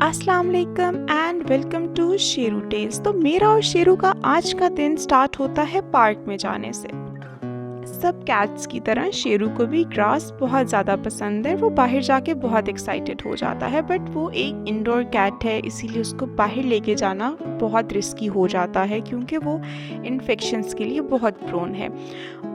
अस्सलाम वालेकुम and welcome to Sheru tales. तो मेरा और शेरू का आज का दिन स्टार्ट होता है पार्क में जाने से। सब कैट्स की तरह शेरू को भी ग्रास बहुत ज़्यादा पसंद है। वो बाहर जाके बहुत एक्साइटेड हो जाता है, बट वो एक इंडोर कैट है, इसीलिए उसको बाहर लेके जाना बहुत रिस्की हो जाता है क्योंकि वो इन्फेक्शंस के लिए बहुत प्रोन है।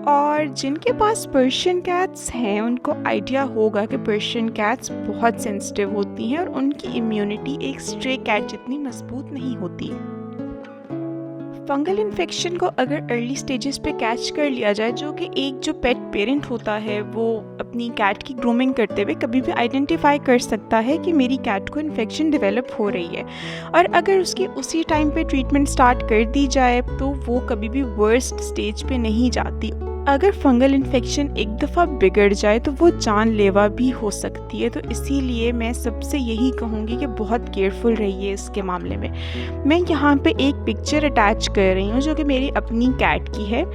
और जिनके पास पर्शियन कैट्स हैं उनको आइडिया होगा कि पर्शियन कैट्स बहुत सेंसिटिव होती हैं और उनकी इम्यूनिटी एक स्ट्रे कैट जितनी मजबूत नहीं होती। फंगल इन्फेक्शन को अगर अर्ली स्टेजेस पे कैच कर लिया जाए, जो कि एक जो पेट पेरेंट होता है वो अपनी कैट की ग्रूमिंग करते हुए कभी भी आइडेंटिफाई कर सकता है कि मेरी कैट को इन्फेक्शन डेवलप हो रही है, और अगर उसकी उसी टाइम पे ट्रीटमेंट स्टार्ट कर दी जाए तो वो कभी भी वर्स्ट स्टेज पे नहीं जाती। अगर फंगल इन्फेक्शन एक दफ़ा बिगड़ जाए तो वो जानलेवा भी हो सकती है। तो इसीलिए मैं सबसे यही कहूँगी कि बहुत केयरफुल रहिए इसके मामले में। मैं यहाँ पे एक पिक्चर अटैच कर रही हूँ जो कि मेरी अपनी कैट की है।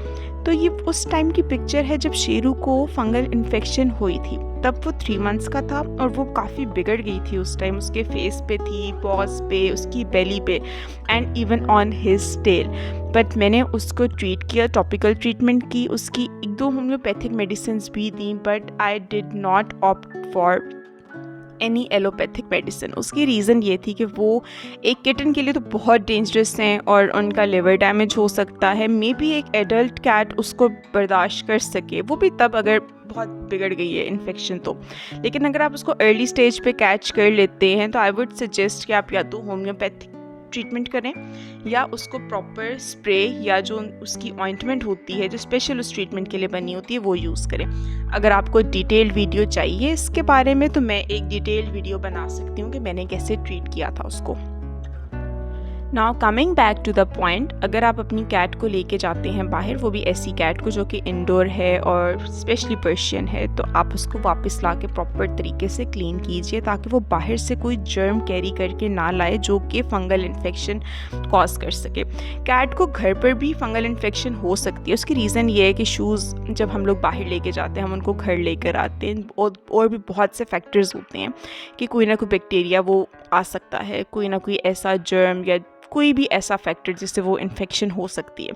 तो ये उस टाइम की पिक्चर है जब शेरू को फंगल इन्फेक्शन हुई थी। तब वो 3 मंथ्स का था और वो काफ़ी बिगड़ गई थी उस टाइम। उसके फेस पे थी, पॉज पे, उसकी बेली पे and even on his tail. But मैंने उसको ट्रीट किया, टॉपिकल ट्रीटमेंट की, उसकी 1-2 होम्योपैथिक मेडिसिन भी दी, but I did not opt for any allopathic medicine. उसकी रीज़न ये थी कि वो एक किटन के लिए तो बहुत डेंजरस हैं और उनका लिवर डैमेज हो सकता है। मे बी एक एडल्ट कैट उसको बर्दाश्त कर सके, वो भी तब अगर बहुत बिगड़ गई है इन्फेक्शन तो। लेकिन अगर आप उसको अर्ली स्टेज पे कैच कर लेते हैं तो आई वुड सजेस्ट कि आप या तो होम्योपैथिक ट्रीटमेंट करें या उसको प्रॉपर स्प्रे या जो उसकी ऑइंटमेंट होती है जो स्पेशल उस ट्रीटमेंट के लिए बनी होती है वो यूज़ करें। अगर आपको डिटेल्ड वीडियो चाहिए इसके बारे में तो मैं एक डिटेल्ड वीडियो बना सकती हूँ कि मैंने कैसे ट्रीट किया था उसको। Now coming back to the point, अगर आप अपनी कैट को लेके जाते हैं बाहर, वो भी ऐसी कैट को जो कि इंडोर है और स्पेशली पर्शियन है, तो आप उसको वापस ला के प्रॉपर तरीके से क्लीन कीजिए ताकि वो बाहर से कोई जर्म कैरी करके ना लाए जो कि फंगल इन्फेक्शन कॉज कर सके। कैट को घर पर भी फंगल इन्फेक्शन हो सकती है। उसकी रीज़न ये है कि शूज़ जब हम लोग बाहर लेके जाते हैं, हम उनको घर लेकर आते हैं और भी बहुत से फैक्टर्स होते हैं कि कोई ना कोई बैक्टीरिया वो आ सकता है, कोई ना कोई ऐसा जर्म या कोई भी ऐसा फैक्टर जिससे वो इन्फेक्शन हो सकती है।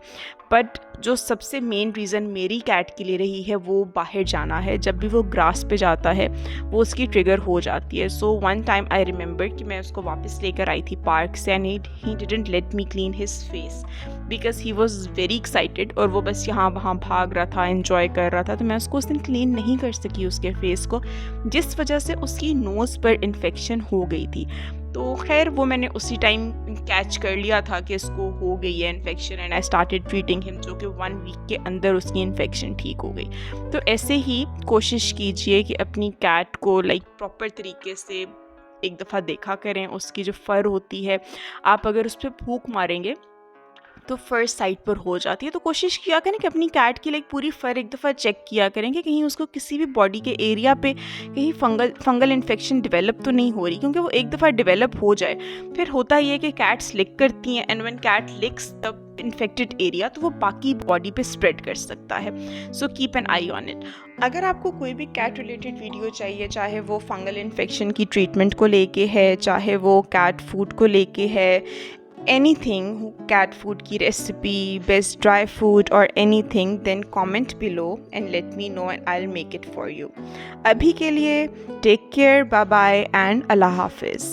बट जो सबसे मेन रीज़न मेरी कैट के लिए रही है वो बाहर जाना है। जब भी वो ग्रास पे जाता है वो उसकी ट्रिगर हो जाती है। So one time I remember कि मैं उसको वापस लेकर आई थी पार्क से and he didn't let me clean his face because he was very excited और वो बस यहाँ वहाँ भाग रहा था, एंजॉय कर रहा था। तो मैं उसको उस दिन क्लीन नहीं कर सकी उसके फेस को, जिस वजह से उसकी नोज़ पर इन्फेक्शन हो गई थी। तो खैर वो मैंने उसी टाइम कैच कर लिया था कि इसको हो गई है infection and I started treating him, जो कि 1 वीक के अंदर उसकी इन्फेक्शन ठीक हो गई। तो ऐसे ही कोशिश कीजिए कि अपनी कैट को प्रॉपर तरीके से एक दफ़ा देखा करें। उसकी जो फर होती है, आप अगर उस पर फूंक मारेंगे तो फर्स्ट साइड पर हो जाती है। तो कोशिश किया करें कि अपनी कैट की पूरी फर एक दफ़ा चेक किया करें कि कहीं उसको किसी भी बॉडी के एरिया पे कहीं फंगल इन्फेक्शन डेवलप तो नहीं हो रही, क्योंकि वो एक दफ़ा डेवलप हो जाए फिर होता ये है कि कैट्स लिक करती हैं and when cat licks the infected area तो वो बाकी बॉडी पे स्प्रेड कर सकता है। So keep an eye on it. अगर आपको कोई भी कैट रिलेटेड वीडियो चाहिए, चाहे वो फंगल इन्फेक्शन की ट्रीटमेंट को लेके है, चाहे वो कैट फूड को लेके है, anything, cat food की recipe, best dry food or anything, then comment below and let me know and I'll make it for you. अभी के लिए take care, bye bye and Allah Hafiz.